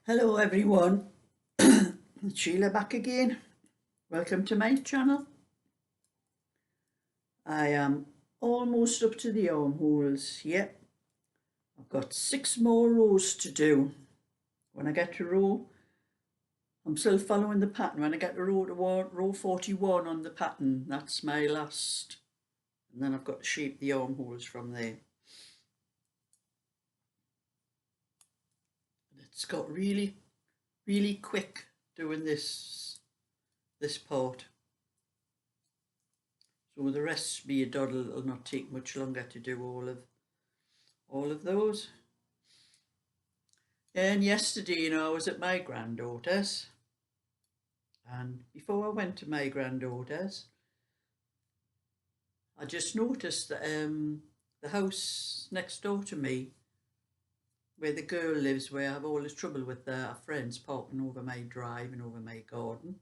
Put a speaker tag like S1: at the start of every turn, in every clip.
S1: Hello everyone, it's Sheila back again. Welcome to my channel. I am almost up to the armholes. Yep, I've got 6 more rows to do. When I get to I'm still following the pattern. When I get to row 41 on the pattern, that's my last. And then I've got to shape the armholes from there. It's got really quick doing this part. So the rest be a doddle. It'll not take much longer to do all of those. And yesterday, I was at my granddaughter's, and before I went to my granddaughter's, I just noticed that the house next door to me, where the girl lives, where I have all this trouble with our friends parking over my drive and over my garden,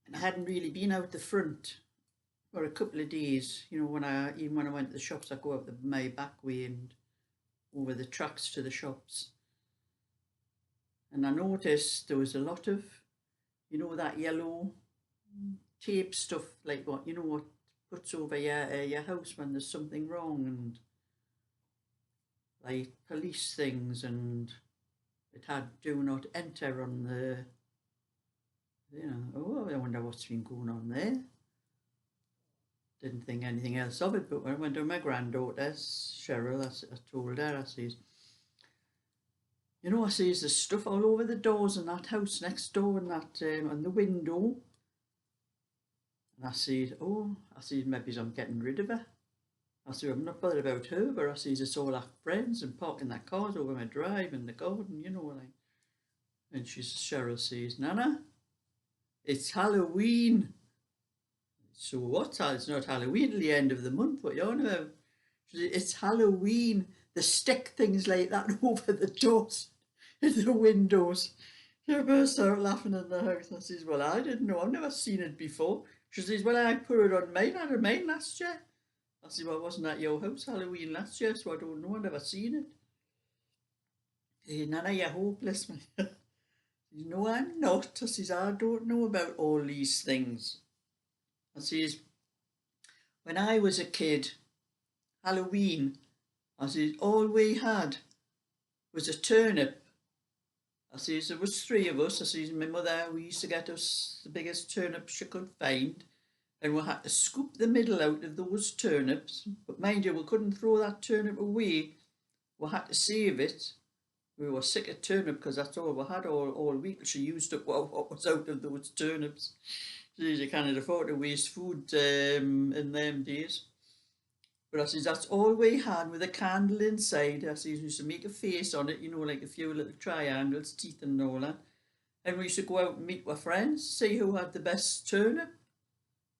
S1: and I hadn't really been out the front for a couple of days. Even when I went to the shops, I go out my back way and over the tracks to the shops. And I noticed there was a lot of, that yellow tape stuff, like what puts over your house when there's something wrong, and like police things, and it had do not enter on the, I wonder what's been going on there. Didn't think anything else of it, but when I went to my granddaughter's, Cheryl, I told her, I says, I says, there's stuff all over the doors in that house next door, and that on the window. And I said, maybe I'm getting rid of her. I said, I'm not bothered about her, but I says, it's all our friends and parking their cars over my drive in the garden, like. And Cheryl says, Nana, it's Halloween. So what? It's not Halloween till the end of the month. What you on about? She said, it's Halloween. They stick things like that over the doors, in the windows. She burst out laughing in the house. I says, well, I didn't know. I've never seen it before. She says, well, I put it on mine. I had mine last year. I said, well, wasn't at your house Halloween last year, so I don't know. I've never seen it. Hey, Nana, you're hopeless, man. No, I'm not. I says, I don't know about all these things. I says, when I was a kid, Halloween, I says, all we had was a turnip. I says, there was 3 of us. I says, my mother, we used to get us the biggest turnips she could find, and we had to scoop the middle out of those turnips. But mind you, we couldn't throw that turnip away. We had to save it. We were sick of turnip because that's all we had all week. She used up what was out of those turnips. You can't afford to waste food in them days. But I says, that's all we had with a candle inside. I says, we used to make a face on it, like a few little triangles, teeth and all that. And we used to go out and meet our friends, see who had the best turnip,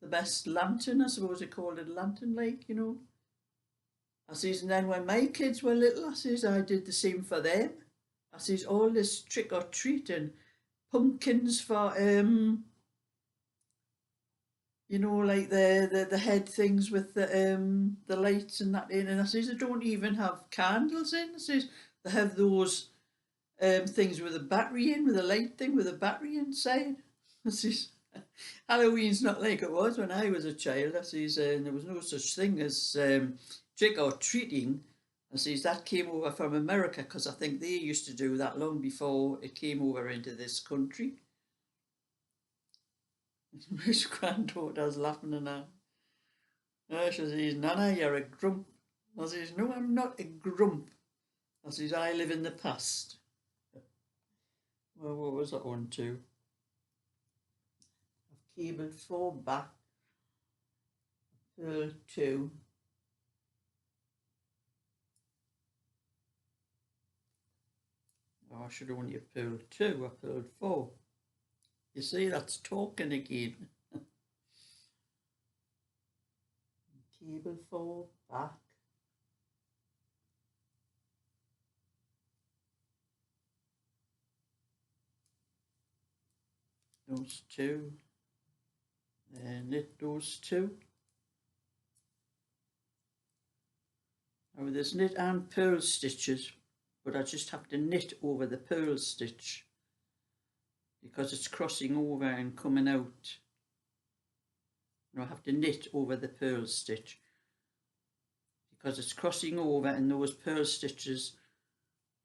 S1: the best lantern, I suppose they called it, lantern like, I says, and then when my kids were little, I says, I did the same for them. I says, all this trick or treat and pumpkins for like the head things with the lights and that in. And I says, they don't even have candles in. I says, they have those things with a battery in, with a light thing with a battery inside. I says, Halloween's not like it was when I was a child. I says, there was no such thing as trick or treating. I says, that came over from America, because I think they used to do that long before it came over into this country. My granddaughter's laughing at her. She says, Nana, you're a grump. I says, no, I'm not a grump. I says, I live in the past. Well, what was that one too? I've cabled 4 back, purl 2. Oh, I should have only purled 2. I purled 4. You see, that's talking again. Cable 4 back. Those 2. And knit those 2. Oh, there's knit and purl stitches. but I just have to knit over the purl stitch because it's crossing over and coming out. And I have to knit over the purl stitch because it's crossing over and those purl stitches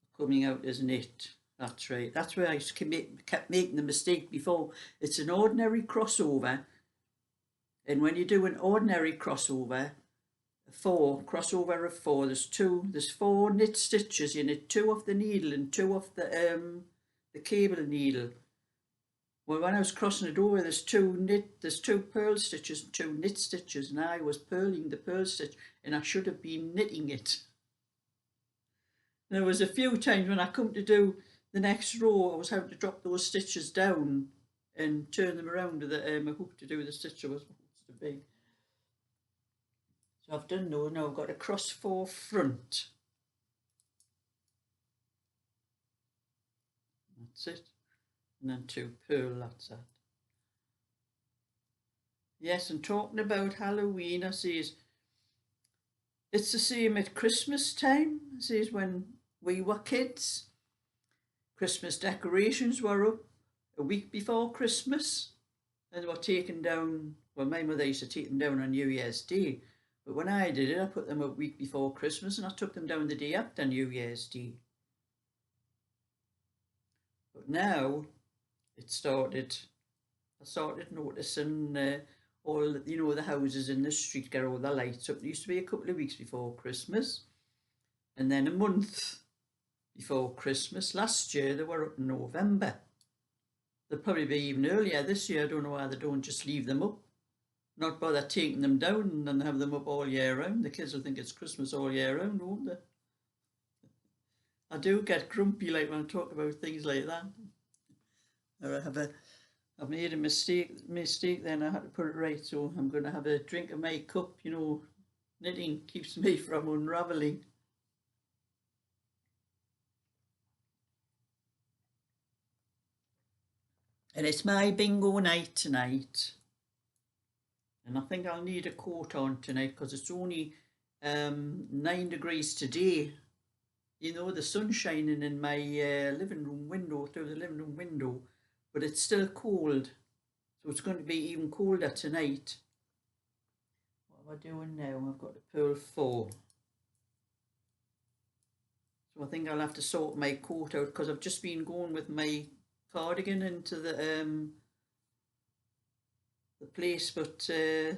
S1: are coming out as knit. That's right. That's where I kept making the mistake before. It's an ordinary crossover, and when you do an ordinary crossover, crossover of 4, there's 4 knit stitches. You knit 2 off the needle and 2 off the cable needle. Well, when I was crossing it over, there's 2 purl stitches and 2 knit stitches, and I was purling the purl stitch, and I should have been knitting it. There was a few times when I come to do the next row, I was having to drop those stitches down and turn them around with a hook to do the stitch. It was too big. So I've done those. Now I've got a cross 4 front. That's it. And then 2 purl, that's that. Yes, and talking about Halloween, I says, it's the same at Christmas time. I says, when we were kids, Christmas decorations were up a week before Christmas and they were taken down. Well, my mother used to take them down on New Year's Day, but when I did it, I put them a week before Christmas and I took them down the day after New Year's Day. But now I started noticing all, the houses in the street get all the lights up. It used to be a couple of weeks before Christmas and then a month before Christmas. Last year they were up in November. They'll probably be even earlier this year. I don't know why they don't just leave them up, not bother taking them down and have them up all year round. The kids will think it's Christmas all year round, won't they? I do get grumpy like when I talk about things like that. Or I've made a mistake then I had to put it right, so I'm going to have a drink of my cup. Knitting keeps me from unravelling. And it's my bingo night tonight. And I think I'll need a coat on tonight because it's only 9 degrees today. The sun's shining in my living room window, through the living room window, but it's still cold. So it's going to be even colder tonight. What am I doing now? I've got the purl 4. So I think I'll have to sort my coat out because I've just been going with my cardigan into the place, but the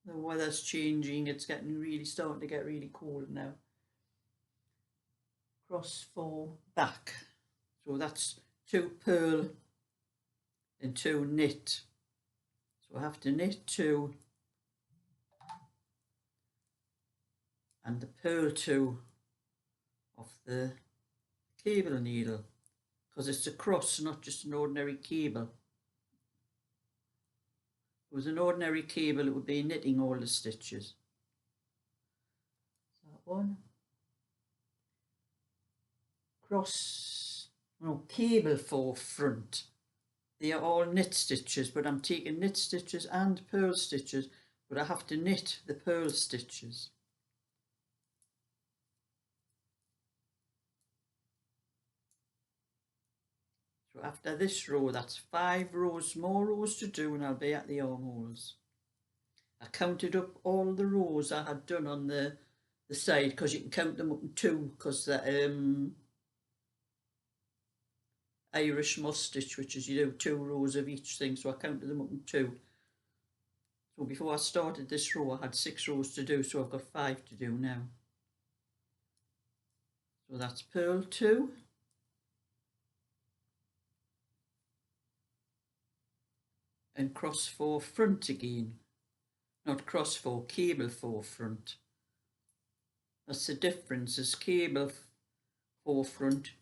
S1: weather's changing. It's starting to get really cold now. Cross 4 back. So that's 2 purl and 2 knit. So I have to knit 2 and the purl 2 off the cable needle because it's a cross, not just an ordinary cable. If it was an ordinary cable, it would be knitting all the stitches. That one. Cable 4 front. They are all knit stitches, but I'm taking knit stitches and purl stitches, but I have to knit the purl stitches. So after this row, that's 5 rows, more rows to do, and I'll be at the armholes. I counted up all the rows I had done on the side because you can count them up in 2 because the Irish moss stitch, which is you do 2 rows of each thing, so I counted them up in 2. So before I started this row I had 6 rows to do, so I've got 5 to do now. So that's purl 2, and cross 4 front again, not cross 4, cable 4 front. That's the difference, is cable 4 front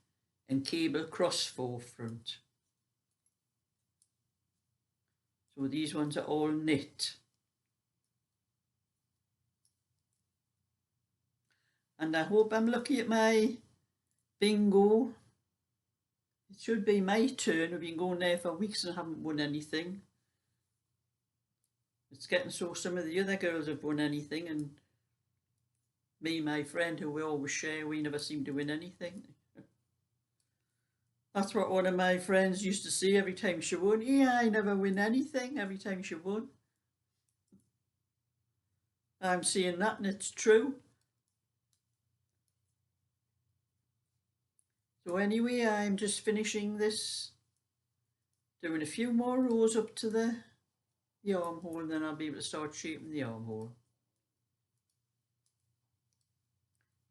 S1: and cable cross 4 front. So these ones are all knit. And I hope I'm lucky at my bingo. It should be my turn. I've been going there for weeks and haven't won anything. It's getting so some of the other girls have won anything, and Me, my friend, who we always share, we never seem to win anything. That's what one of my friends used to say every time she won. Yeah, I never win anything every time she won. I'm seeing that and it's true. So anyway, I'm just finishing this, doing a few more rows up to the armhole, and then I'll be able to start shaping the armhole.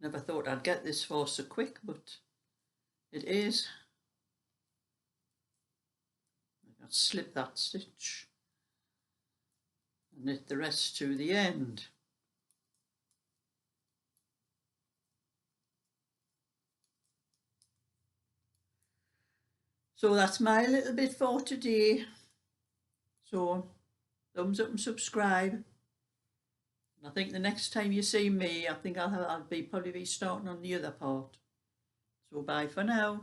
S1: Never thought I'd get this far so quick, but it is. I'll slip that stitch and knit the rest to the end. So that's my little bit for today. So thumbs up and subscribe. And I think the next time you see me, I think I'll probably be starting on the other part. So bye for now.